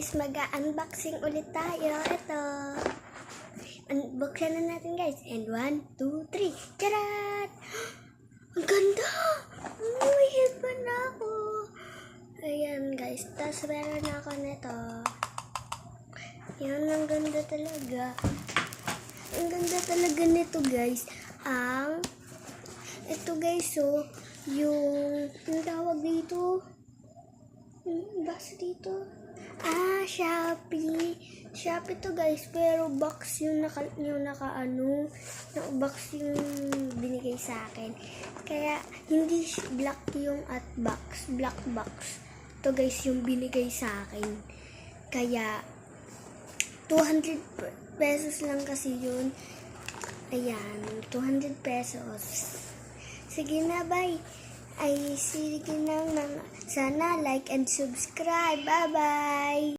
guys, mag-unboxing ulit tayo. Ito. Unboxan na natin guys. And 1, 2, 3. Charat! Ang ganda! May headband na ako. Ayan guys. Tapos meron na ako nito. Yan, ang ganda talaga. Ang ganda talaga nito guys. Ito guys, so, yung tawag dito. Basta dito. Shopee. Shopee to guys, pero box yung box yung binigay sa akin. Kaya hindi black yung at box, black box. To guys yung binigay sa akin. Kaya 200 pesos lang kasi yun. Ayan, 200 pesos. Sige na, bye. Sige na, sana like and subscribe. Bye-bye!